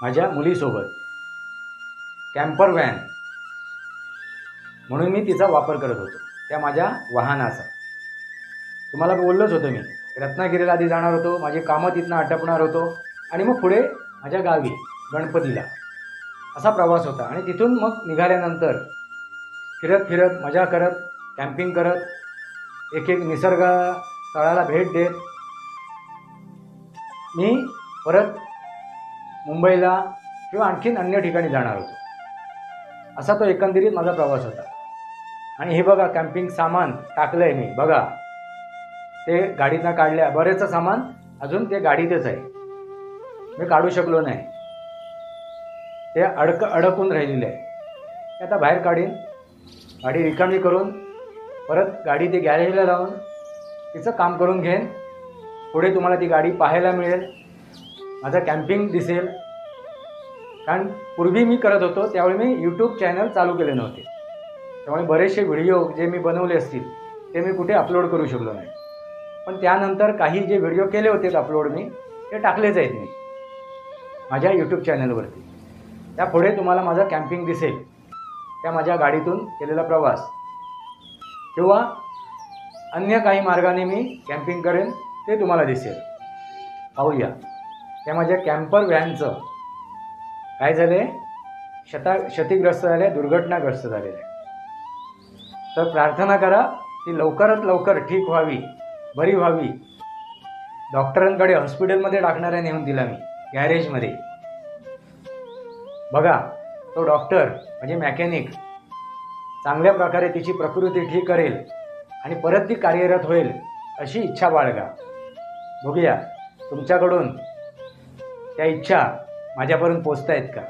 माझ्या मुलीसोबत camper van म्हणून मी तिचा वापर करत होतो, त्या माझ्या वाहनाचा. तुम्हाला बोललोच होतो मी, रत्नागिरीला आधी जाणार होतो, माझी कामं तिथनं आटपणार होतो आणि मग पुढे माझ्या गावी गणपतीला असा प्रवास होता. आणि तिथून मग निघाल्यानंतर फिरत फिरत मजा करत कॅम्पिंग करत एक एक निसर्ग स्थळाला भेट देत मी परत मुंबईला किंवा आणखीन अन्य ठिकाणी जाणार होतो. असा तो एकंदरीत माझा प्रवास होता. आणि हे बघा कॅम्पिंग सामान टाकलं आहे मी, बघा ते गाडीतनं काढल्या, बरेचसं सामान अजून ते गाडीतच आहे, मी काढू शकलो नाही, ते अडकून राहिलेलं आहे. ते आता बाहेर काढीन, गाडी रिकामी करून परत गाडी ते गॅरेजला लावून तिचं काम करून घेईन. पुढे तुम्हाला ती गाडी पाहायला मिळेल, माझं कॅम्पिंग दिसेल. कारण पूर्वी मी करत होतो त्यावेळी मी यूट्यूब चॅनल चालू केले नव्हते, त्यामुळे बरेचसे व्हिडिओ जे मी बनवले असतील ते मी कुठे अपलोड करू शकलो नाही. पण त्यानंतर काही जे व्हिडिओ केले होते अपलोड मी, ते टाकलेच आहेत मी माझ्या यूट्यूब चॅनलवरती. त्यापुढे तुम्हाला माझं कॅम्पिंग दिसेल, त्या माझ्या गाडीतून केलेला प्रवास किंवा अन्य काही मार्गाने मी कॅम्पिंग करेन ते तुम्हाला दिसेल. पाहूया त्या माझ्या कॅम्पर व्हॅनचं काय झालं आहे, क्षतिग्रस्त झाले, दुर्घटनाग्रस्त झालेलं आहे. तर प्रार्थना करा ती लवकरात लवकर ठीक व्हावी, बरी व्हावी. डॉक्टरांकडे हॉस्पिटलमध्ये टाकणाऱ्या नेऊन दिला मी, गॅरेजमध्ये. बघा तो डॉक्टर म्हणजे मॅकॅनिक चांगल्या प्रकारे तिची प्रकृती ठीक करेल आणि परत ती कार्यरत होईल अशी इच्छा बाळगा. बघूया तुमच्याकडून त्या इच्छा माझ्यापर्यंत पोचतायत का.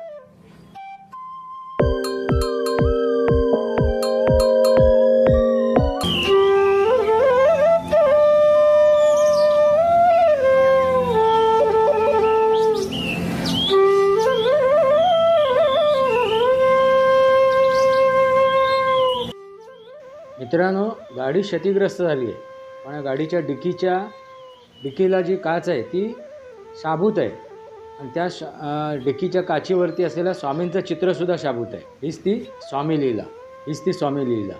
मित्रांनो, गाडी क्षतिग्रस्त झाली आहे, पण गाडीच्या डिकीला जी काच आहे ती शाबूत आहे आणि त्या डिकीच्या काचीवरती असलेल्या स्वामींचं चित्रसुद्धा शाबूत आहे. हीच ती स्वामी लीला.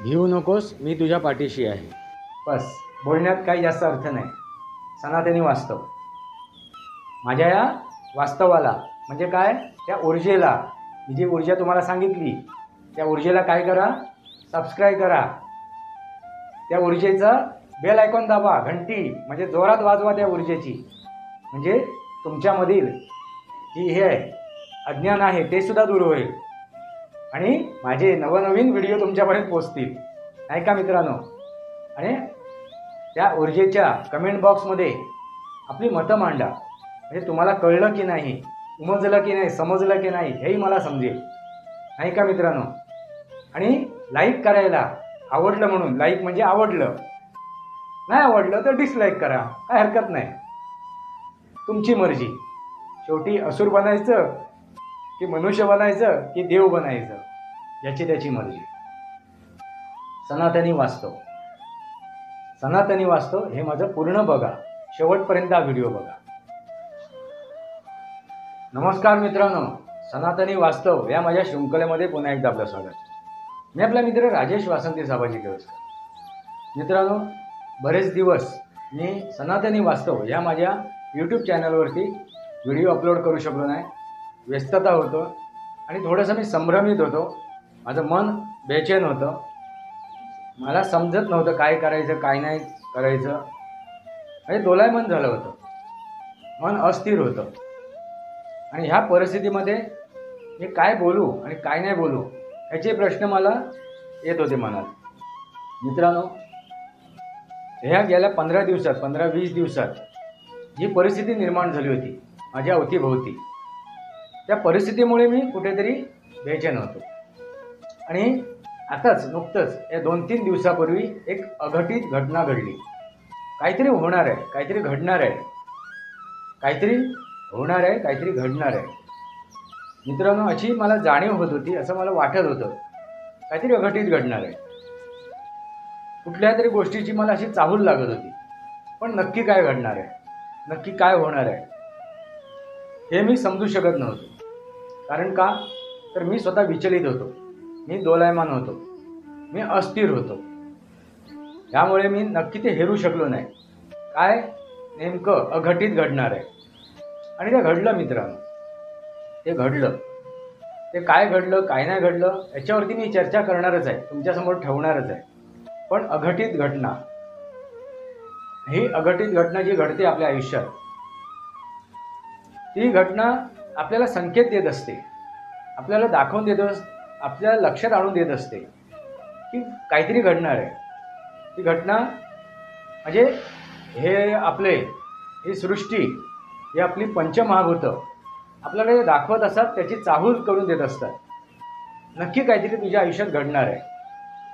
भिवू नकोस, मी तुझ्या पाठीशी आहे. बस, बोलण्यात काही जास्त अर्थ नाही. सनातनी वास्तव, माझ्या या वास्तवाला म्हणजे काय, त्या ऊर्जेला, मी जी ऊर्जा तुम्हाला सांगितली त्या ऊर्जेला काय करा, सबस्क्राईब करा. त्या ऊर्जेचा बेल आयकॉन दाबा, घंटी म्हणजे जोरात वाजवा त्या ऊर्जेची, म्हणजे तुमच्यामधील जी हे आहे अज्ञान आहे ते सुद्धा दूर होईल आणि माझे नवनवीन व्हिडिओ तुमच्यापर्यंत पोहोचतील, नाही का मित्रांनो. आणि त्या ऊर्जेच्या कमेंट बॉक्समध्ये आपली मतं मांडा, म्हणजे तुम्हाला कळलं की नाही, उमजलं की नाही, समजलं की नाही हेही मला समजेल, नाही का मित्रांनो. आणि लाईक करायला, आवडलं म्हणून लाईक म्हणजे आवडलं, नाही आवडलं तर डिसलाईक करा, काय हरकत नाही, तुमची मर्जी. शेवटी असुर बनायचं की मनुष्य बनायचं की देव बनायचं याची त्याची मर्जी. सनातनी वास्तव हे माझं पूर्ण बघा, शेवटपर्यंत हा व्हिडिओ बघा. नमस्कार मित्रांनो, सनातनी वास्तव या माझ्या शृंखलेमध्ये पुन्हा एकदा आपलं स्वागत. मी आपला मित्र राजेश वासंती साबाजी केळकर. मित्रांनो, बरेच दिवस मी सनातनी वास्तव या माझ्या यूट्यूब चॅनलवरती व्हिडिओ अपलोड करू शकलो नाही, व्यस्तता होतो आणि थोडंसं मी संभ्रमित होतो, माझं मन बेचैन होतं, मला समजत नव्हतं काय करायचं काय नाही करायचं, म्हणजे दोलायमान झालं होतं, मन अस्थिर होतं. आणि ह्या परिस्थितीमध्ये मी काय बोलू आणि काय नाही बोलू याचे प्रश्न मला येत होते मनात. मित्रांनो, ह्या गेल्या 15-20 दिवसात जी परिस्थिती निर्माण झाली होती माझ्या अवतीभोवती, त्या परिस्थितीमुळे मी कुठेतरी बेचैन होतो. आणि आताच नुकतंच या 2-3 दिवसापूर्वी एक अघटित घटना घडली. काहीतरी होणार आहे, काहीतरी घडणार आहे, काहीतरी घडणार आहे. मित्रांनो, अशी मला जाणीव होत होती, असं मला वाटत होतं काहीतरी अघटित घडणार आहे. कुठल्या तरी गोष्टीची मला अशी चाहूल लागत होती, पण नक्की काय घडणार आहे, नक्की काय होणार आहे हे मी समजू शकत नव्हतो. कारण का, तर मी स्वतः विचलित होतो, मी दोलायमान होतो, मी अस्थिर होतो. त्यामुळे मी नक्की ते हेरू शकलो नाही. काय नेमकं अघटित घडणार आहे. आणि ते घडलं मित्रांनो, ते घडलं. ते काय घडलं काय नाही घडलं याच्यावरती मी चर्चा करणारच आहे, तुमच्यासमोर ठेवणारच आहे. पण अघटित घटना, ही अघटित घटना जी घडते आपल्या आयुष्यात, ती घटना आपल्याला संकेत देत असते, आपल्याला दाखवून देत असते, आपल्याला लक्षात आणून देत असते की काहीतरी घडणार आहे. ती घटना म्हणजे हे आपले, ही सृष्टी, ही आपली पंचमहाभूतं आपल्याला हे दाखवत असतात, त्याची चाहूल करून देत असतात. नक्की काहीतरी तुझ्या आयुष्यात घडणार आहे,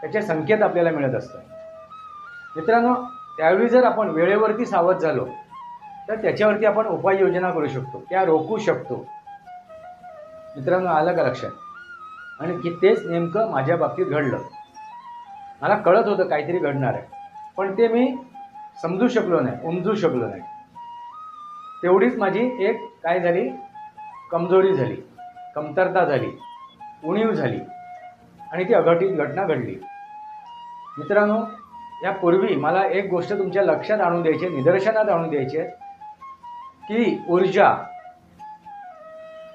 त्याचे संकेत आपल्याला मिळत असतात. मित्रांनो, त्यावेळी जर आपण वेळेवरती सावध झालो तर त्याच्यावरती आपण उपाययोजना करू शकतो, त्या रोखू शकतो. मित्रांनो, आलं का लक्षात? आणि की तेच नेमकं माझ्या बाबतीत घडलं. मला कळत होतं काहीतरी घडणार आहे, पण ते मी समजू शकलो नाही, उमजू शकलो नाही. तेवढीच माझी एक काय झाली, कमजोरी झाली, कमतरता झाली, उणीव झाली आणि ती अघटित घटना घडली. मित्रांनो, यापूर्वी मला एक गोष्ट तुमच्या लक्षात आणून द्यायची, निदर्शनात आणून द्यायची आहे की ऊर्जा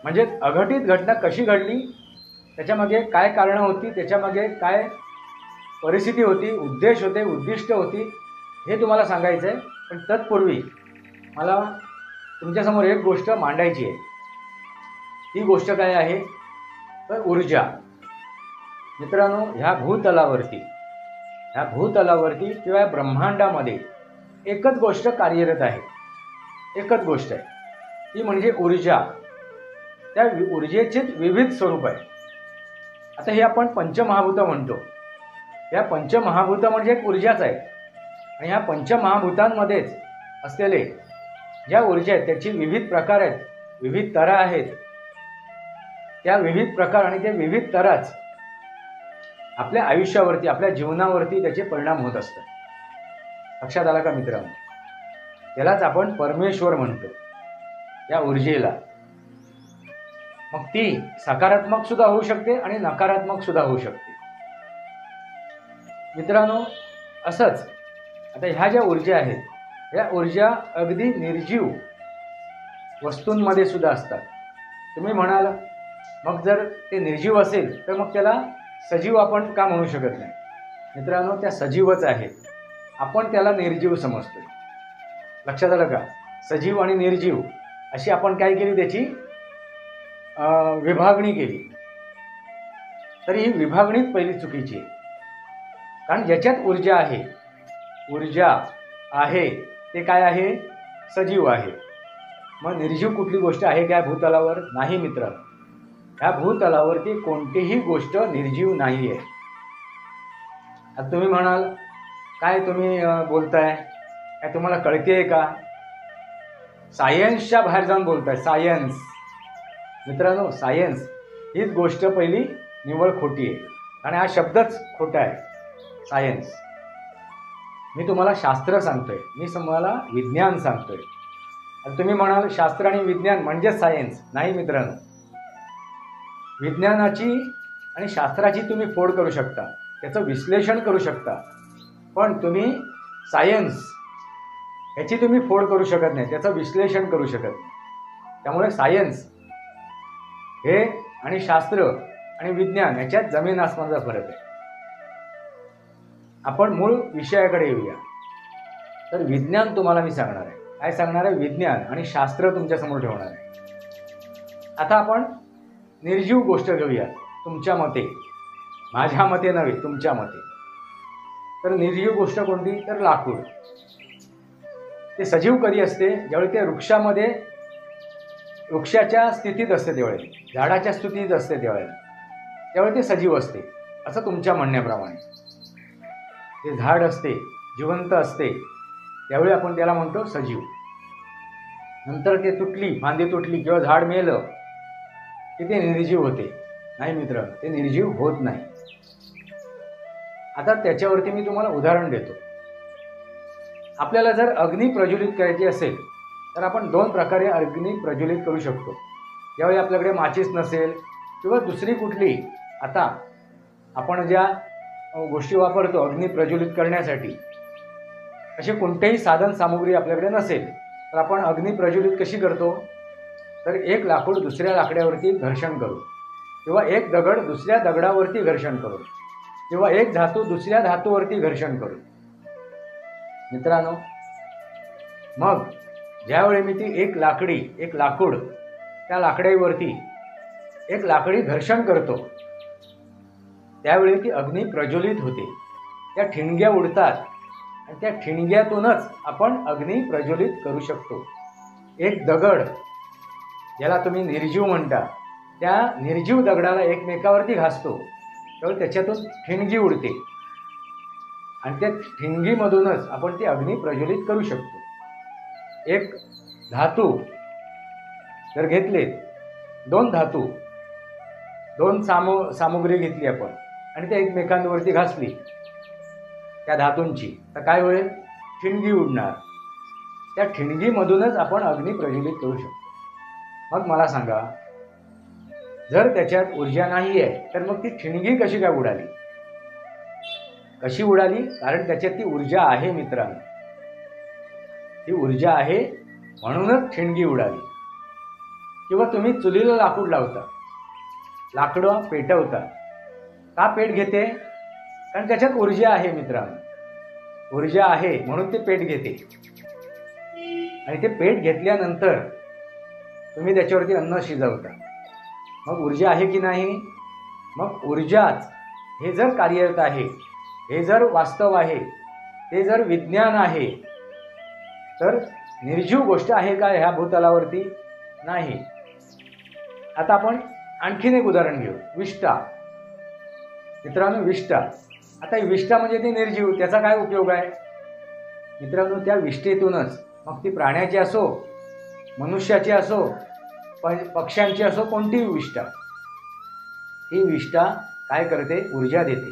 म्हणजे अघटित घटना कशी घडली, त्याच्यामागे काय कारणं होती, त्याच्यामागे काय परिस्थिती होती, उद्देश होते, उद्दिष्ट होती, हे तुम्हाला सांगायचं आहे. पण तत्पूर्वी मला तुमच्यासमोर एक गोष्ट मांडायची आहे. ही गोष्ट काय आहे, तर ऊर्जा. मित्रांनो, ह्या भूतलावरती किंवा ब्रह्मांडामध्ये एकच गोष्ट कार्यरत आहे, एकच गोष्ट आहे, ती म्हणजे ऊर्जा. त्या ऊर्जेचे विविध स्वरूप आहे. आता हे आपण पंचमहाभूतं म्हणतो. या पंचमहाभूतं म्हणजे एक ऊर्जाच आहे. आणि ह्या पंचमहाभूतांमध्येच असलेले ज्या ऊर्जा आहेत त्याची विविध प्रकार आहेत, विविध तरा आहेत. त्या विविध प्रकार आणि ते विविध तराच आपल्या आयुष्यावरती, आपल्या जीवनावरती त्याचे परिणाम होत असतात. लक्षात आला का मित्रांनो? त्यालाच आपण परमेश्वर म्हणतो, या ऊर्जेला. मग ती सकारात्मक सुद्धा होऊ शकते आणि नकारात्मक सुद्धा होऊ शकते. मित्रांनो, असंच आता ह्या ज्या ऊर्जा आहेत, या ऊर्जा अगदी निर्जीव वस्तूंमध्ये सुद्धा असतात. तुम्ही म्हणाल, मग जर ते निर्जीव असेल तर मग त्याला सजीव आपण का म्हणू शकत नाही? मित्रांनो, त्या सजीवच आहेत, आपण त्याला निर्जीव समजतो. लक्षात आलं का? सजीव आणि निर्जीव अशी आपण काय केली, त्याची विभागणी केली. तर ही विभागणीच पहिली चुकीची आहे. कारण ज्याच्यात ऊर्जा आहे ते काय आहे, सजीव आहे. मग निर्जीव कुठली गोष्ट आहे काय भूतलावर? नाही मित्रांनो, ह्या भूतलावरती कोणतीही गोष्ट निर्जीव नाही आहे. आता तुम्ही म्हणाल, काय तुम्ही बोलताय, काय तुम्हाला कळतेय का? सायन्सच्या बाहेर जाऊन बोलताय, सायन्स. मित्रांनो, सायन्स हीच गोष्ट पहिली निव्वळ खोटी आहे आणि हा शब्दच खोटा आहे, सायन्स. मी तुम्हाला शास्त्र सांगतोय, मी तुम्हाला विज्ञान सांगतोय. आणि तुम्ही म्हणाल शास्त्र आणि विज्ञान म्हणजे सायन्स. नाही मित्रांनो, विज्ञानाची आणि शास्त्राची तुम्ही फोड करू शकता, त्याचं विश्लेषण करू शकता, पण तुम्ही सायन्स ह्याची तुम्ही फोड करू शकत नाही, त्याचं विश्लेषण करू शकत नाही. त्यामुळे सायन्स हे आणि शास्त्र आणि विज्ञान याच्यात जमीन आसमानाचा फरक आहे. आपण मूळ विषयाकडे येऊया. तर विज्ञान तुम्हाला मी सांगणार आहे. काय सांगणार आहे? विज्ञान आणि शास्त्र तुमच्यासमोर ठेवणार आहे. आता आपण निर्जीव गोष्ट घेऊया. तुमच्या मते, माझ्या मते नव्हे, तुमच्या मते. तर निर्जीव गोष्ट कोणती? तर लाकूड. ते सजीव कधी असते? ज्यावेळी ते वृक्षाच्या स्थितीत असते, त्यावेळी झाडाच्या स्थितीत असते, त्यावेळी ते सजीव असते. असं तुमच्या म्हणण्याप्रमाणे ते झाड असते, जिवंत असते, त्यावेळी आपण त्याला म्हणतो सजीव. नंतर ते फांदी तुटली किंवा झाड मेलं की ते निर्जीव होते. नाही मित्र, ते निर्जीव होत नाही. आता त्याच्यावरती मी तुम्हाला उदाहरण देतो. आपल्याला जर अग्नी प्रज्वलित करायची असेल तर आपण दोन प्रकारे अग्नी प्रज्वलित करू शकतो. ज्यावेळी आपल्याकडे माचीस नसेल किंवा दुसरी कुठली आता आपण ज्या गोष्टी वापरतो अग्नी प्रज्वलित करण्यासाठी, अशी कोणतेही साधन सामुग्री आपल्याकडे नसेल, तर आपण अग्नी प्रज्वलित कशी करतो? तर एक लाकूड दुसऱ्या लाकडावरती घर्षण करू, किंवा एक दगड दुसऱ्या दगडावरती घर्षण करू, किंवा एक धातू दुसऱ्या धातूवरती घर्षण करू. मित्रांनो, मग ज्यावेळी मी ती एक लाकूड त्या लाकडावरती एक लाकडी घर्षण करतो, त्यावेळी ती अग्नी प्रज्वलित होते. त्या ठिणग्या उडतात आणि त्या ठिणग्यातूनच आपण अग्नी प्रज्वलित करू शकतो. एक दगड, ज्याला तुम्ही निर्जीव म्हणता, त्या निर्जीव दगडाला एकमेकावरती घासतो, त्यावेळी त्याच्यातून ठिणगी उडते आणि त्या ठिणगीमधूनच आपण ती अग्नी प्रज्वलित करू शकतो. एक धातू जर घेतले, दोन धातू, दोन सामुग्री घेतली आपण आणि त्या एकमेकांवरती घासली त्या धातूंची, तर काय होईल? ठिणगी उडणार. त्या ठिणगीमधूनच आपण अग्नी प्रज्वलित करू शकतो. मग मला सांगा, जर त्याच्यात ऊर्जा नाही आहे तर मग ती ठिणगी कशी काय उडाली? कशी उडाली? कारण त्याच्यात ती ऊर्जा आहे मित्रांनो. ती ऊर्जा आहे म्हणूनच ठिणगी उडाली. किंवा तुम्ही चुलीला लाकूड लावता, लाकडं पेटवता, का पेट घेते? कारण त्याच्यात ऊर्जा आहे मित्रांनो. ऊर्जा आहे म्हणून ते पेट घेते. आणि ते पेट घेतल्यानंतर तुम्ही त्याच्यावरती अन्न शिजवता. मग ऊर्जा आहे की नाही? मग ऊर्जाच, हे जर कार्यरत आहे, हे जर वास्तव आहे, ते जर विज्ञान आहे, तर निर्जीव गोष्ट आहे का ह्या भूतलावरती? नाही. आता आपण आणखीन एक उदाहरण घेऊ, विष्ठा. मित्रांनो, विष्ठा. आता विष्ठा म्हणजे ती निर्जीव, त्याचा काय उपयोग आहे? मित्रांनो, त्या विष्ठेतूनच, मग ती प्राण्याची असो, मनुष्याची असो, पक्ष्यांची असो, कोणतीही विष्ठा, ही विष्ठा काय करते? ऊर्जा देते.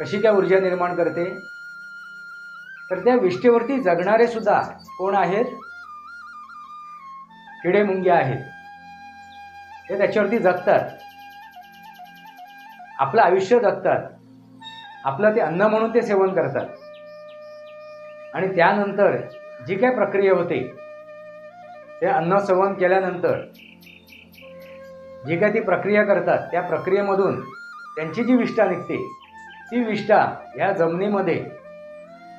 कशी काय ऊर्जा निर्माण करते? तर त्या विष्ठेवरती जगणारे सुद्धा कोण आहेत? किडे मुंग्या आहेत. ते त्याच्यावरती जगतात, आपलं आयुष्य जगतात, आपलं ते अन्न म्हणून ते सेवन करतात. आणि त्यानंतर जी काय प्रक्रिया होते, ते अन्न सेवन केल्यानंतर जी काय ती प्रक्रिया करतात, त्या प्रक्रियेमधून त्यांची जी विष्ठा निघते, ती विष्ठा ह्या जमिनीमध्ये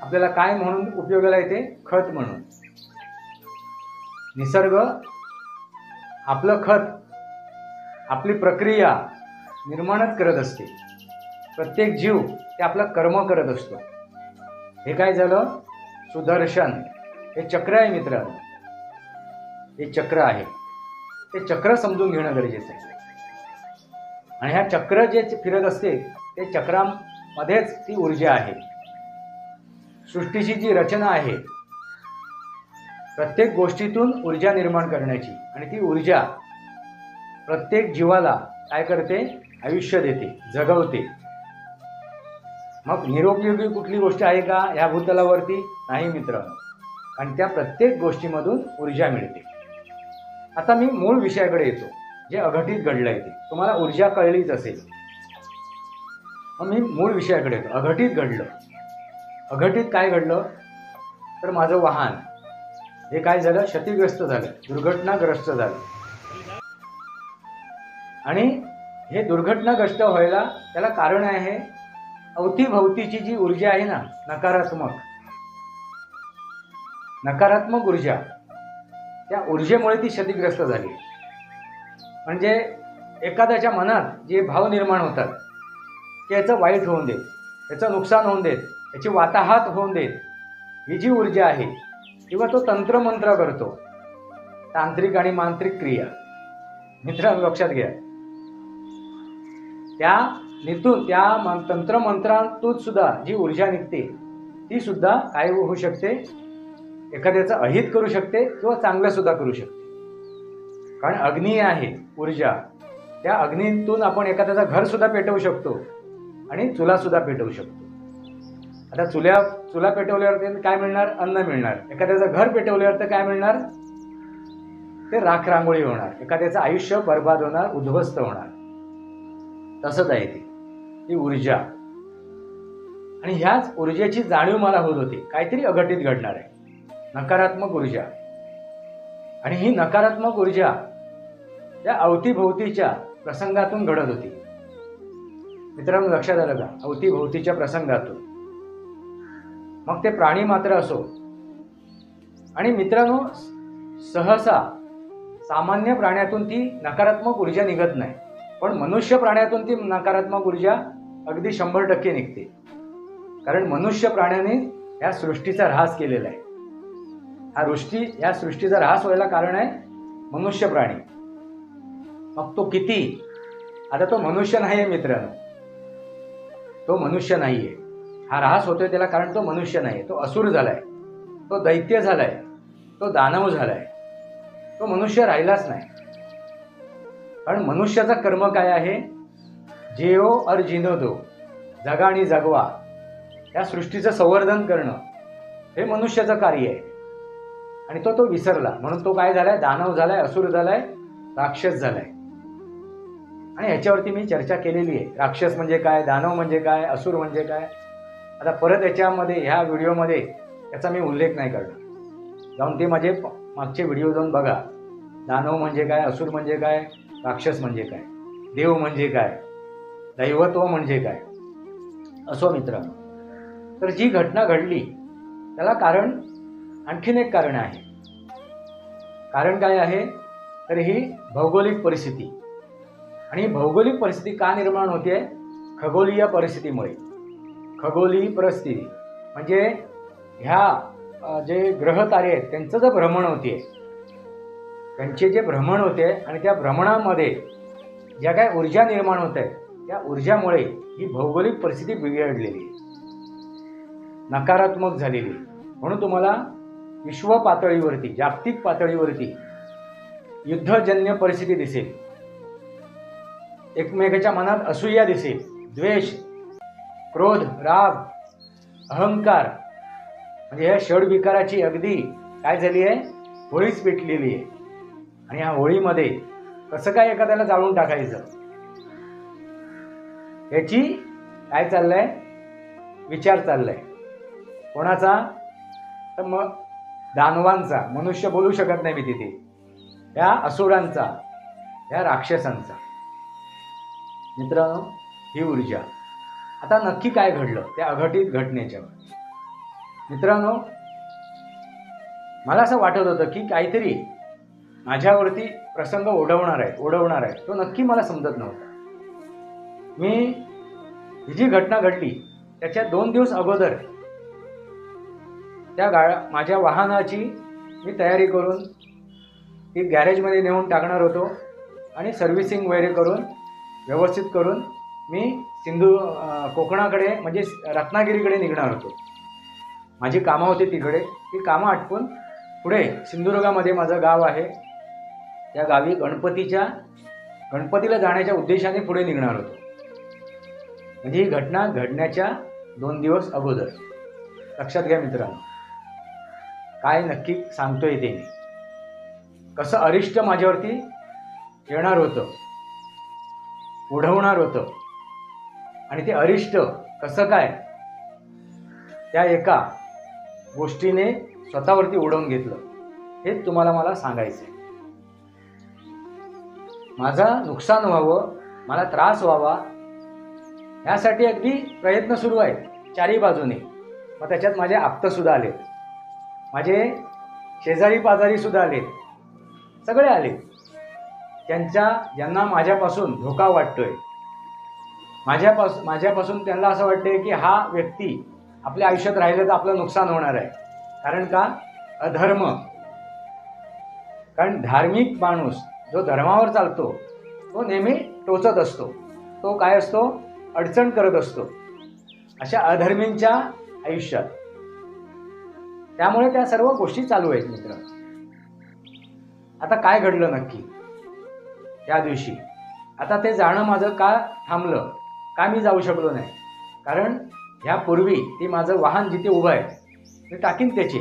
आपल्याला काय म्हणून उपयोगाला येते? खत म्हणून. निसर्ग आपलं खत, आपली प्रक्रिया निर्माणच करत असते. प्रत्येक जीव ते आपलं कर्म करत असतो. हे काय झालं? सुदर्शन. हे चक्र आहे मित्रांनो, हे चक्र आहे. ते चक्र समजून घेणं गरजेचं आहे. आणि ह्या चक्र जे फिरत असते, ते चक्रामध्येच ती ऊर्जा आहे. सृष्टीची जी रचना आहे, प्रत्येक गोष्टीतून ऊर्जा निर्माण करण्याची, आणि ती ऊर्जा प्रत्येक जीवाला काय करते? आयुष्य देते, जगवते. मग निरुपयोगी कुठली गोष्ट आहे का ह्या भूतलावरती? नाही मित्रांनो. आणि त्या प्रत्येक गोष्टीमधून ऊर्जा मिळते. आता मी मूळ विषयाकडे येतो, जे अघटित घडलंय ते. तुम्हाला ऊर्जा कळलीच असेल. मग मी मूळ विषयाकडे येतो. अघटित घडलं. अघटित काय घडलं? तर माझं वाहन हे काय झालं? क्षतिग्रस्त झालं, दुर्घटनाग्रस्त झालं. आणि हे दुर्घटनाग्रस्त व्हायला त्याला कारण आहे अवतीभवतीची जी ऊर्जा आहे ना, नकारात्मक ऊर्जा, त्या ऊर्जेमुळे ती क्षतिग्रस्त झाली. म्हणजे एखाद्याच्या मनात जे भाव निर्माण होतात की याचं वाईट होऊन देत, याचं नुकसान होऊन देत, याची वाताहात होऊन देत, ही जी ऊर्जा आहे, किंवा तो तंत्रमंत्र करतो, तांत्रिक आणि मांत्रिक क्रिया. मित्रांनो लक्षात घ्या, त्या तंत्रमंत्रातून सुद्धा जी ऊर्जा निघते, ती सुद्धा काय होऊ शकते? एखाद्याचं अहित करू शकते किंवा चांगलं सुद्धा करू शकते. कारण अग्नी आहे ऊर्जा, त्या अग्नीतून आपण एखाद्याचं घर सुद्धा पेटवू शकतो आणि चुला सुद्धा पेटवू शकतो. आता चुला पेटवल्यावर ते काय मिळणार? अन्न मिळणार. एखाद्याचं घर पेटवल्यावर तर काय मिळणार? ते राख रांगोळी होणार. एखाद्याचं आयुष्य बर्बाद होणार, उद्ध्वस्त होणार. तसंच आहे ती ऊर्जा. आणि ह्याच ऊर्जेची जाणीव मला होत होती, काहीतरी अघटित घडणार आहे. नकारात्मक ऊर्जा. आणि ही नकारात्मक ऊर्जा या अवतीभोवतीच्या प्रसंगातून घडत होती. मित्रांनो, लक्षात आलं का? अवतीभोवतीच्या प्रसंगातून. मग ते प्राणी मात्र असो. आणि मित्रांनो, सहसा सामान्य प्राण्यातून ती नकारात्मक ऊर्जा निघत नाही, पण मनुष्य प्राण्यातून ती नकारात्मक ऊर्जा अगदी 100% निघते. कारण मनुष्य प्राण्याने या सृष्टीचा ऱ्हास केलेला आहे. या सृष्टीचा ऱ्हास व्हायला कारण आहे मनुष्य प्राणी. मग तो किती? आता तो मनुष्य नाही आहे मित्रांनो, तो मनुष्य नाही आहे. हा ऱ्हास होतोय त्याला कारण तो मनुष्य नाही आहे. तो असुर झालाय, तो दैत्य झालाय, तो दानव झालाय. तो मनुष्य राहिलाच नाही. कारण मनुष्याचा कर्म काय आहे? जेओ और जिनो दो, जगा आणि जगवा. या सृष्टीचं संवर्धन करणं हे मनुष्याचं कार्य आहे. आणि तो विसरला, म्हणून तो काय झालाय? दानव झालाय, असुर झालाय, राक्षस झालाय. आणि ह्याच्यावरती मी चर्चा केलेली आहे. राक्षस म्हणजे काय, दानव म्हणजे काय, असुर म्हणजे काय. आता परत याच्यामध्ये ह्या व्हिडिओमध्ये याचा मी उल्लेख नाही करणार. जाऊन ते माझे मागचे व्हिडिओ जाऊन बघा. दानव म्हणजे काय, असुर म्हणजे काय, राक्षस म्हणजे काय, देव म्हणजे काय, दैवत्व म्हणजे काय. असो मित्रांनो, तर जी घटना घडली त्याला कारण, आणखीन एक कारण आहे. कारण काय आहे? तर ही भौगोलिक परिस्थिती. आणि भौगोलिक परिस्थिती का निर्माण होते? खगोलीय परिस्थितीमुळे. खगोलीय परिस्थिती म्हणजे ह्या जे ग्रह तारे आहेत त्यांचं जे भ्रमण होते, त्यांचे जे भ्रमण होते आणि त्या भ्रमणामध्ये ज्या काय ऊर्जा निर्माण होत आहे त्या ऊर्जामुळे ही भौगोलिक परिस्थिती बिघडलेली आहे, नकारात्मक झालेली. म्हणून तुम्हाला विश्व पातळीवरती, जागतिक पातळीवरती युद्धजन्य परिस्थिती दिसेल. एकमेकाच्या मनात असूया दिसेल, द्वेष, क्रोध, राग, अहंकार, म्हणजे ह्या षडविकाराची अगदी काय झाली आहे? होळीच पेटलेली आहे. आणि ह्या होळीमध्ये कसं काय एखाद्याला जाळून टाकायचं याची काय चाललंय? विचार चाललाय. कोणाचा? तर मग दानवांचा. मनुष्य बोलू शकत नाही मी तिथे. या असुरांचा, या राक्षसांचा. मित्रांनो, ही ऊर्जा. आता नक्की काय घडलं त्या अघटित घटनेच्या? मित्रांनो, मला असं वाटत होतं की काहीतरी माझ्यावरती प्रसंग ओढवणार आहे. तो नक्की मला समजत नव्हता. मी ही जी घटना घडली त्याच्या 2 दिवस अगोदर त्या माझ्या वाहनाची मी तयारी करून ती गॅरेजमध्ये नेऊन टाकणार होतो आणि सर्व्हिसिंग वगैरे करून व्यवस्थित करून मी कोकणाकडे म्हणजे रत्नागिरीकडे निघणार होतो. माझी कामं होती तिकडे. ती कामं आटपून पुढे सिंधुदुर्गामध्ये माझं गाव आहे, त्या गावी गणपतीला जाण्याच्या उद्देशाने पुढे निघणार होतो. म्हणजे ही घटना घडण्याच्या 2 दिवस अगोदर. लक्षात घ्या मित्रांनो, काय नक्की सांगतोय ते मी. कसं अरिष्ट माझ्यावरती येणार होतं, ओढवणार होतं. आणि ते अरिष्ट कसं काय त्या एका गोष्टीने स्वतःवरती ओढवून घेतलं हे तुम्हाला मला सांगायचं आहे. माझं नुकसान व्हावं, मला त्रास व्हावा यासाठी अगदी प्रयत्न सुरू आहेत चारी बाजूने. मग त्याच्यात माझे आप्तसुद्धा आलेत, माझे शेजारी पाजारीसुद्धा आलेत, सगळे आलेत. ज्यांना माझ्यापासून धोका वाटतोय, माझ्यापासून त्यांना असं वाटतंय की हा व्यक्ती आपल्या आयुष्यात राहिलं तर आपलं नुकसान होणार आहे. कारण का? अधर्म. कारण धार्मिक माणूस जो धर्मावर चालतो तो नेहमी टोचत असतो, तो काय असतो? अडचण करत असतो अशा अधर्मींच्या आयुष्यात. त्यामुळे त्या सर्व गोष्टी चालू आहेत मित्र. आता काय घडलं नक्की त्या दिवशी? आता ते जाणं माझं का थांबलं, का मी जाऊ शकलो नाही? कारण ह्यापूर्वी ती माझं वाहन जिथे उभं आहे मी टाकीन, त्याचे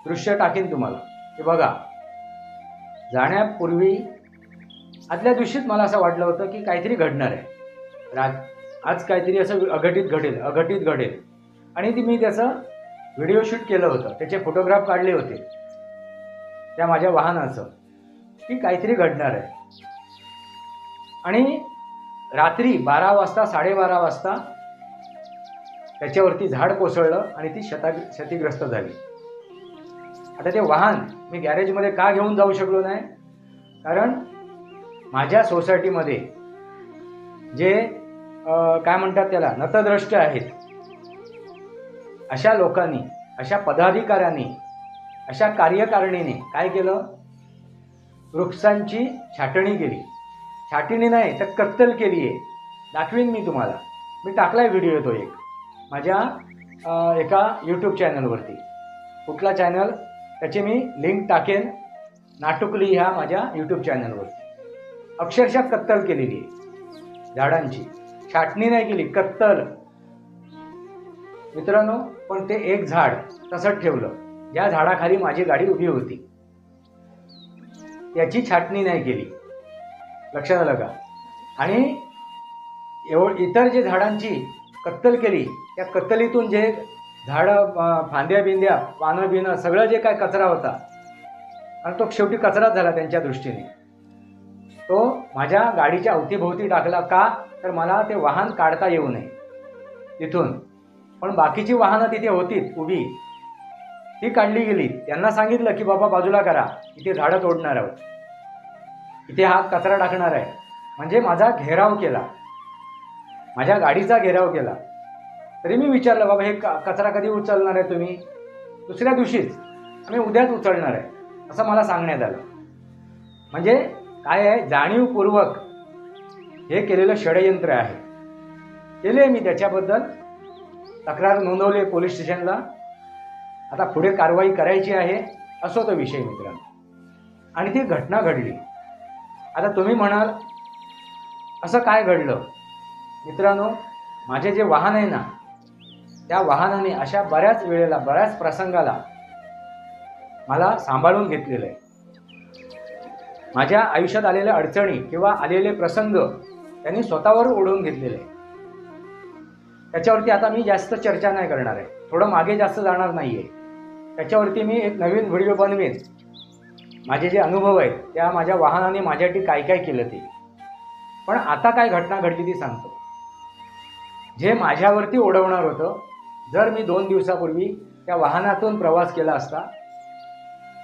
दृश्य टाकीन तुम्हाला. हे बघा, जाण्यापूर्वी आदल्या दिवशीच मला असं वाटलं होतं की काहीतरी घडणार आहे, आज काहीतरी असं अघटित घडेल. आणि ती मी त्याचं व्हिडिओ शूट केलं होतं, त्याचे फोटोग्राफ काढले होते त्या माझ्या वाहनाचं, की काहीतरी घडणार आहे. आणि रात्री 12 वाजता 12:30 वाजता त्याच्यावरती झाड कोसळलं आणि ती क्षतिग्रस्त झाली. आता ते वाहन मी गॅरेजमध्ये का घेऊन जाऊ शकलो नाही, कारण माझ्या सोसायटीमध्ये जे काय म्हणतात त्याला, नतद्रष्ट आहेत, अशा लोकांनी, अशा पदाधिकाऱ्यांनी, अशा कार्यकारिणीने काय केलं, वृक्षांची छाटणी केली. छाटणी नाही तर कत्तल केली आहे. दाखवीन मी तुम्हाला, मी टाकलाय व्हिडिओ तो एक माझ्या एका यूट्यूब चॅनलवरती. कुठला चॅनल त्याची मी लिंक टाकेन, नाटुकली ह्या माझ्या यूट्यूब चॅनलवरती. अक्षरशः कत्तल केलेली आहे झाडांची, छाटणी नाही केली, कत्तल. मित्रांनो, पण ते एक झाड तसंच ठेवलं, ज्या झाडाखाली माझी गाडी उभी होती, त्याची छाटणी नाही केली. लक्षात आलं का? आणि इतर जे झाडांची कत्तल केली, त्या कत्तलीतून जे झाडं, फांद्या बिंद्या, पानं बिनं, सगळं जे काय कचरा होता, आणि तो शेवटी कचराच झाला त्यांच्या दृष्टीने, तो माझ्या गाडीच्या अवतीभोवती टाकला. का तर मला ते वाहन काढता येऊ नये तिथून. पण बाकीची वाहनं तिथे होती उभी, ती काढली गेली. त्यांना सांगितलं की बाबा बाजूला करा, इथे झाडं तोडणार आहोत, इथे हा कचरा टाकणार आहे. म्हणजे माझा घेराव केला, माझ्या गाडीचा घेराव केला. तरी मी विचारलं, बाबा हे कचरा कधी उचलणार आहे तुम्ही? दुसऱ्या दिवशीच, आम्ही उद्याच उचलणार आहे, असं मला सांगण्यात आलं. म्हणजे काय आहे, जाणीवपूर्वक हे केलेलं षडयंत्र आहे. केले मी त्याच्याबद्दल तक्रार नोंदवली पोलीस स्टेशनला. आता पुढे कारवाई करायची आहे, असो तो विषय मित्रांनो. आणि ती घटना घडली. आता तुम्ही म्हणाल असं काय घडलं? मित्रांनो, माझे जे वाहन आहे ना, त्या वाहनाने अशा बऱ्याच वेळेला, बऱ्याच प्रसंगाला मला सांभाळून घेतलेलं आहे. माझ्या आयुष्यात आलेल्या अडचणी किंवा आलेले प्रसंग त्यांनी स्वतःवर ओढवून घेतलेले आहे. त्याच्यावरती आता मी जास्त चर्चा नाही करणार आहे, थोडं मागे जास्त जाणार नाही आहे. त्याच्यावरती मी एक नवीन व्हिडिओ बनवेन, माझे जे अनुभव आहेत त्या माझ्या वाहनाने माझ्यासाठी काय काय केलं ते. पण आता काय घटना घडली ती सांगतो. जे माझ्यावरती ओढवणार होतं, जर मी 2 दिवसापूर्वी त्या वाहनातून प्रवास केला असता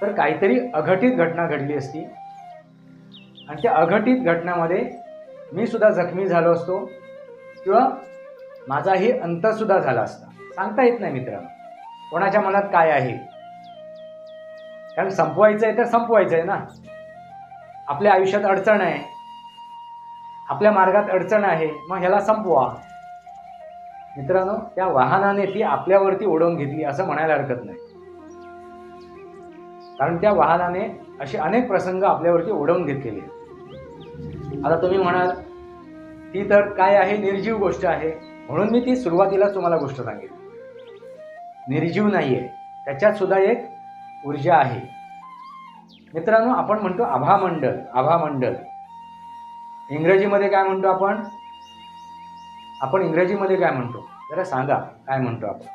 तर काहीतरी अघटित घटना घडली असती. आणि त्या अघटित घटनामध्ये मी सुद्धा जखमी झालो असतो किंवा माझाही अंतसुद्धा झाला असता. सांगता येत नाही मित्रांनो, कोणाच्या मनात काय आहे. कारण संपवायचं आहे तर संपवायचं आहे ना. आपल्या आयुष्यात अडचण आहे, आपल्या मार्गात अडचण आहे, मग ह्याला संपवा. मित्रांनो, त्या वाहनाने ती आपल्यावरती ओढवून घेतली असं म्हणायला हरकत नाही. कारण त्या वाहनाने असे अनेक प्रसंग आपल्यावरती ओढवून घेतलेले आहेत. आता तुम्ही म्हणाल ती तर काय आहे, निर्जीव गोष्ट आहे, म्हणून मी ती सुरुवातीला तुम्हाला गोष्ट सांगितली. निर्जीव नाही आहे, त्याच्यात सुद्धा एक ऊर्जा आहे. मित्रांनो, आपण म्हणतो आभामंडल. आभामंडल इंग्रजीमध्ये काय म्हणतो आपण? आपण इंग्रजीमध्ये काय म्हणतो जरा सांगा, काय म्हणतो आपण?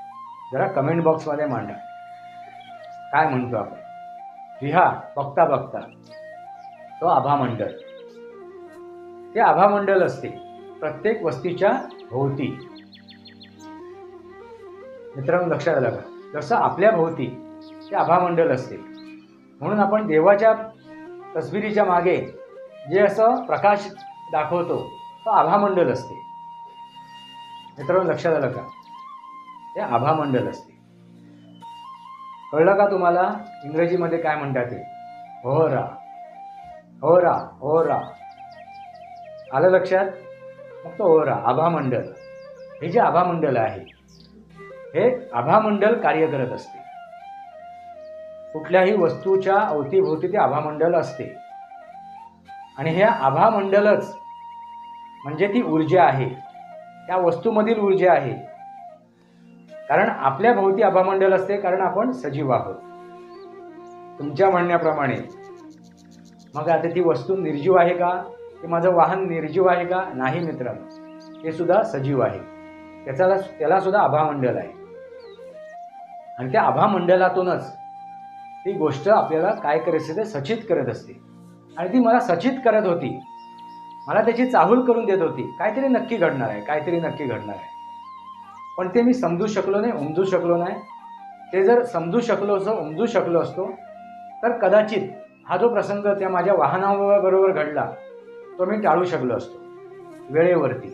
जरा कमेंट बॉक्समध्ये मांडा, काय म्हणतो आपण? लिहा बघता बघता. तो आभामंडल, ते आभामंडल असते प्रत्येक वस्तीच्या भोवती. मित्रांनो, लक्षात आलं का? जसं आपल्या भोवती ते आभामंडल असते. म्हणून आपण देवाच्या तस्बिरीच्या मागे जे असं प्रकाश दाखवतो तो आभामंडल असते. मित्रांनो, लक्षात आलं का? ते आभामंडल असते. कळलं का तुम्हाला इंग्रजीमध्ये काय म्हणतात ते? होरा, होरा, होरा. आलं लक्षात? मग तो होरा, आभामंडल. हे जे आभामंडल आहे, हे आभामंडल कार्य करत असते. कुठल्याही वस्तूच्या अवतीभोवती ते आभामंडल असते. आणि हे आभामंडलच म्हणजे ती ऊर्जा आहे, त्या वस्तूमधील ऊर्जा आहे. कारण आपल्या भोवती आभामंडल असते, कारण आपण सजीव आहोत. तुमच्या म्हणण्याप्रमाणे मग आता ती वस्तू निर्जीव आहे का, की माझं वाहन निर्जीव आहे का? नाही मित्रांनो, ते सुद्धा सजीव आहे. त्याला सुद्धा आभामंडल आहे. आणि त्या आभामंडलातूनच ती गोष्ट आपल्याला काय करायची ते सचित करत असते. आणि ती मला सचित करत होती, मला त्याची चाहूल करून देत होती. काहीतरी नक्की घडणार आहे, काहीतरी नक्की घडणार आहे. पण ते मी समजू शकलो नाही, उमजू शकलो नाही. ते जर समजू शकलो असतो, उमजू शकलो असतो, तर कदाचित हा जो प्रसंग त्या माझ्या वाहनाबरोबर घडला तो मी टाळू शकलो असतो वेळेवरती.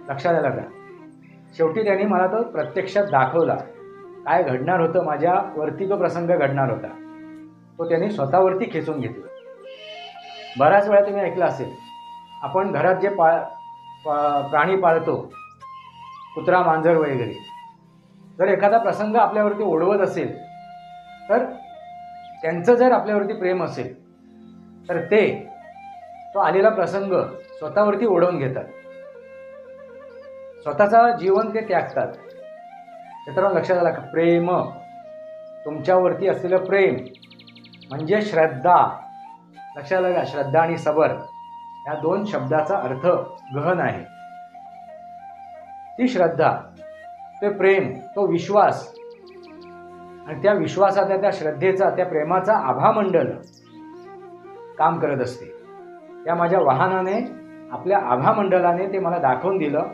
लक्षात आलं का? शेवटी त्यांनी मला तो प्रत्यक्षात दाखवला. काय घडणार होतं, माझ्यावरती तो प्रसंग घडणार होता, तो त्यांनी स्वतःवरती खेचून घेतला. बऱ्याच वेळा तुम्ही ऐकलं असेल, आपण घरात जे प्राणी पाळतो, कुत्रा मांजर वगैरे, जर एखादा प्रसंग आपल्यावरती ओढवत असेल, तर त्यांचं जर आपल्यावरती प्रेम असेल तर तो आलेला प्रसंग स्वतःवरती ओढवून घेतात, स्वतःचा जीवन ते त्यागतात. मित्रांनो लक्षात आलं का? प्रेम, तुमच्यावरती असलेलं प्रेम म्हणजे श्रद्धा. लक्षात आलं का? श्रद्धा आणि सबर या दोन शब्दाचा अर्थ गहन आहे. ती श्रद्धा, ते प्रेम, तो विश्वास, आणि त्या विश्वासाचा, त्या श्रद्धेचा, त्या प्रेमाचा आभामंडल काम करत असते. त्या माझ्या वाहनाने, आपल्या आभामंडलाने ते मला दाखवून दिलं.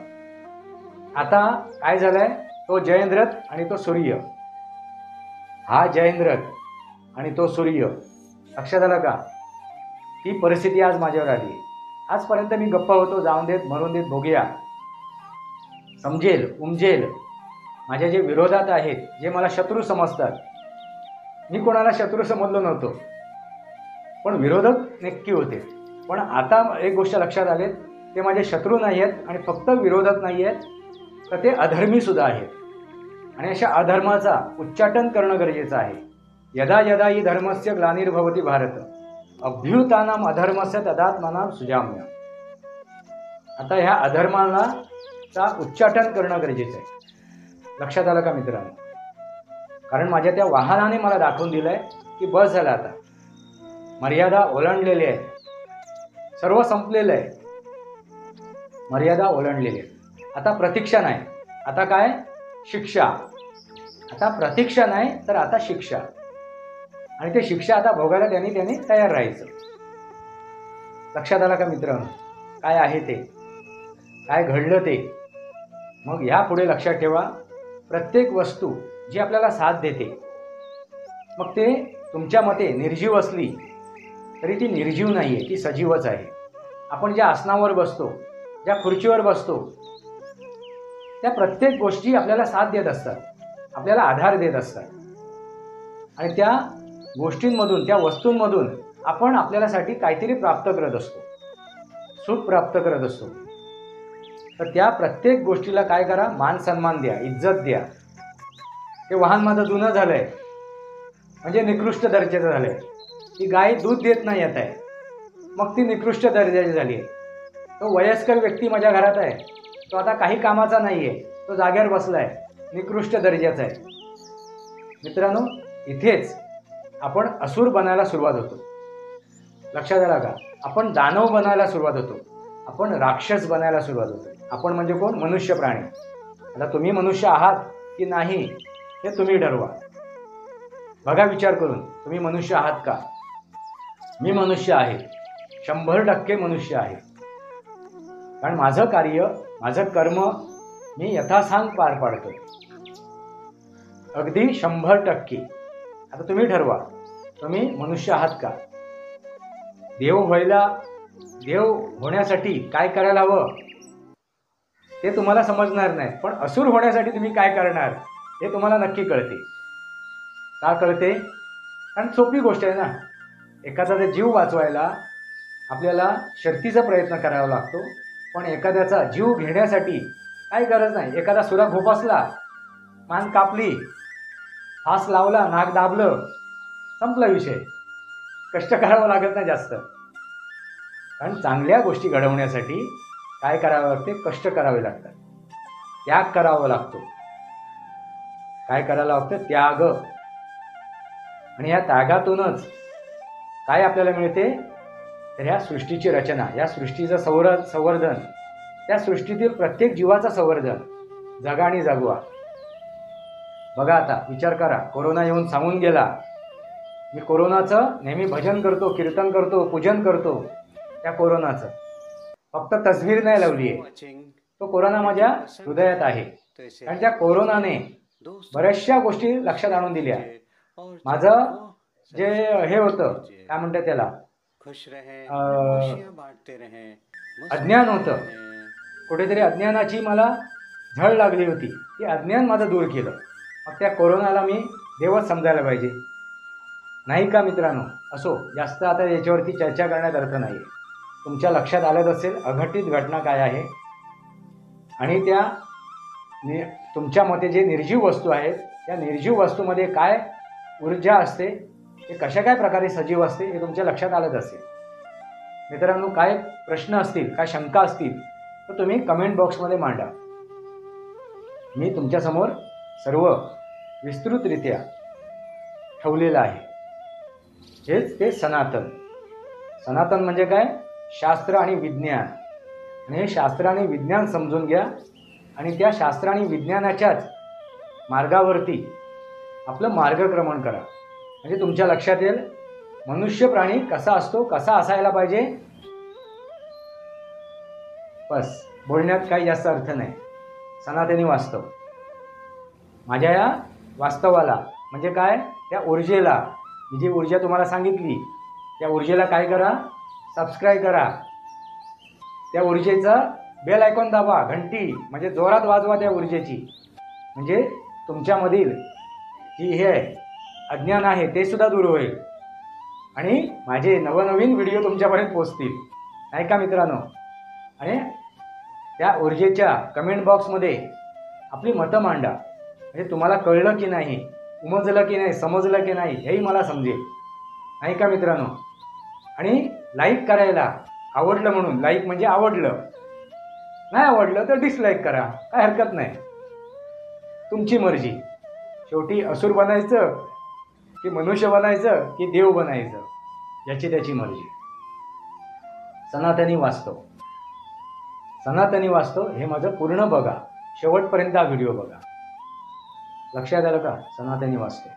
आता काय झालंय, तो जयेंद्रथ आणि तो सूर्य, हा जयेंद्रथ आणि तो सूर्य. लक्षात आलं का? ही परिस्थिती आज माझ्यावर आली. आजपर्यंत मी गप्पा होतो, जाऊन देत, मरून देत, बघूया, समजेल, उमजेल. माझ्या जे विरोधात आहेत, जे मला शत्रू समजतात, मी कोणाला शत्रू समजलो नव्हतो, पण विरोधक नक्की होते. पण आता एक गोष्ट लक्षात आले, ते माझे शत्रू नाही आहेत आणि फक्त विरोधक नाही आहेत, तर ते अधर्मी सुद्धा आहेत. आणि अशा अधर्माचा उच्चाटन करणं गरजेचं आहे. यदा यदा हि धर्मस्य ग्लानिर्भवति भारत अभ्युत्थानम अधर्मस्य तदात्मनां सुजाम्य. आता ह्या अधर्माचा उच्चाटन करणं गरजेचं आहे. लक्षात आलं का मित्रांनो? कारण माझ्या त्या वाहनाने मला दाखवून दिलंय की बस झालं, आता मर्यादा ओलांडलेली आहे, सर्व संपलेलं आहे, मर्यादा ओलांडलेली आहे. आता प्रतीक्षा नाही, आता काय? शिक्षा. आता प्रतीक्षा नाही, तर आता शिक्षा. आणि ते शिक्षा आता भोगायला त्यांनी तयार राहायचं. लक्षात आलं का मित्रांनो? काय आहे ते, काय घडलं ते. मग ह्यापुढे लक्षात ठेवा, प्रत्येक वस्तू जी आपल्याला साथ देते, मग ते तुमच्या मते निर्जीव असली तरी ती निर्जीव नाही आहे, ती सजीवच आहे. आपण ज्या आसनावर बसतो, ज्या खुर्चीवर बसतो, त्या प्रत्येक गोष्टी आपल्याला साथ देत असतात, आपल्याला आधार देत असतात. आणि त्या गोष्टींमधून, त्या वस्तूंमधून आपण आपल्यासाठी काहीतरी प्राप्त करत असतो, सुख प्राप्त करत असतो. तर त्या प्रत्येक गोष्टीला काय करा? मान सन्मान द्या, इज्जत द्या. ते वाहन माझं जुनं झालंय, म्हणजे निकृष्ट दर्जाचं झालंय. ती गाय दूध देत नाही येत आहे, मग ती निकृष्ट दर्जाची झाली आहे. तो वयस्कर व्यक्ती माझ्या घरात आहे, तो आता काही कामाचा नाही आहे, तो जागेवर बसलाय, निकृष्ट दर्जाचा आहे. मित्रांनो, इथेच आपण असुर बनायला सुरुवात होतो. लक्षात आला का? आपण दानव बनायला सुरुवात होतो, आपण राक्षस बनायला सुरुवात होतो. आपण म्हणजे कोण? मनुष्य प्राणी. आता तुम्ही मनुष्य आहात की नाही हे तुम्ही ठरवा. बघा विचार करून, तुम्ही मनुष्य आहात का? मी मनुष्य आहे, 100% मनुष्य आहे. कारण माझं कार्य, माझं कर्म मी यथासांग पार पाडतो, अगदी 100%. आता तुम्ही ठरवा, तुम्ही मनुष्य आहात का? देव होण्यासाठी काय करायला हवं ते तुम्हाला समजणार नाही, पण असुर होण्यासाठी तुम्ही काय करणार हे तुम्हाला नक्की कळते. का कळते? कारण सोपी गोष्ट आहे ना. एखाद्याचा जीव वाचवायला आपल्याला शर्तीचा प्रयत्न करावा लागतो, पण एखाद्याचा जीव घेण्यासाठी काही गरज नाही. एखादा सुरा खोपसला, मान कापली, फास लावला, नाक दाबलं, संपला विषय. कष्ट करावं लागत नाही जास्त. कारण चांगल्या गोष्टी घडवण्यासाठी काय करावं लागते? कष्ट करावे लागतात, त्याग करावा लागतो. काय करायला लागतं? त्याग. आणि या त्यागातूनच काय आपल्याला मिळते? तर ह्या सृष्टीची रचना, या सृष्टीचं संवर्धन, त्या सृष्टीतील प्रत्येक जीवाचं संवर्धन. जगा आणि जगवा. बघा आता विचार करा, कोरोना येऊन सांगून गेला. मी कोरोनाचं नेहमी भजन करतो, कीर्तन करतो, पूजन करतो त्या कोरोनाचं. फक्त तस्वीर नाही लावली आहे. तो कोरोना माझ्या हृदयात आहे. कारण त्या कोरोनाने बऱ्याचशा गोष्टी लक्षात आणून दिल्या. माझं जे हे होतं, काय म्हणतात त्याला, अज्ञान होतं. कुठेतरी अज्ञानाची मला झळ लागली होती. ती अज्ञान माझं दूर केलं. मग त्या कोरोनाला मी देवच समजायला पाहिजे, नाही का मित्रांनो? असो, जास्त आता याच्यावरती चर्चा करण्यात अर्थ नाही. तुमच्या लक्षात आलंच असेल अघटित घटना काय आहे. आणि त्या तुमच्या मते जे निर्जीव वस्तू आहेत, त्या निर्जीव वस्तूमध्ये काय ऊर्जा असते, ते कशा काय प्रकारे सजीव असते, हे तुमच्या लक्षात आलंच असेल. मित्रांनो, काय प्रश्न असतील, काय शंका असतील तर तुम्ही कमेंट बॉक्समध्ये मांडा. मी तुमच्यासमोर सर्व विस्तृतरित्या ठेवलेलं आहे. हेच ते सनातन. सनातन म्हणजे काय? शास्त्र आणि विज्ञान. आणि हे शास्त्र आणि विज्ञान समजून घ्या आणि त्या शास्त्र आणि विज्ञानाच्याच मार्गावरती आपलं मार्गक्रमण करा. म्हणजे तुमच्या लक्षात येईल मनुष्य प्राणी कसा असतो, कसा असायला पाहिजे. बस, बोलण्यात काही जास्त अर्थ नाही. सनातनी वास्तव. माझ्या या वास्तवाला म्हणजे काय? त्या ऊर्जेला, मी जी ऊर्जा तुम्हाला सांगितली त्या ऊर्जेला काय करा? सबस्क्राईब करा. त्या ऊर्जेचा बेल आयकॉन दाबा, घंटी म्हणजे जोरात वाजवा त्या ऊर्जेची. म्हणजे तुमच्यामधील जी हे अज्ञान आहे ते सुद्धा दूर होईल आणि माझे नवनवीन व्हिडिओ तुमच्यापर्यंत पोहोचतील, नाही का मित्रांनो? आणि त्या ऊर्जेच्या कमेंट बॉक्समध्ये आपली मतं मांडा. म्हणजे तुम्हाला कळलं की नाही, उमजलं की नाही, समजलं की नाही, हेही मला समजेल, नाही का मित्रांनो? आणि लाईक करायला, आवडलं म्हणून लाईक म्हणजे आवडलं, नाही आवडलं तर डिसलाईक करा, काय हरकत नाही, तुमची मर्जी. शेवटी असुर बनायचं की मनुष्य बनायचं की देव बनायचं, याची त्याची मर्जी. सनातनी वास्तव. सनातनी वास्तव हे माझं पूर्ण बघा, शेवटपर्यंत हा व्हिडिओ बघा. लक्षात आलं का? सनातनी वास्तव.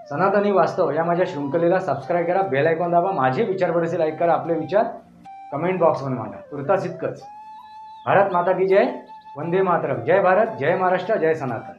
सनातनी वास्तव या माझ्या शृंखलेला सबस्क्राईब करा, बेल आयकॉन दाबा, माझे विचार बरेचसे लाईक करा, आपले विचार कमेंट बॉक्समध्ये मांडा. तुर्तास इतकंच. भारत माता की जय. वंदे मातरम. जय भारत, जय महाराष्ट्र, जय सनातन.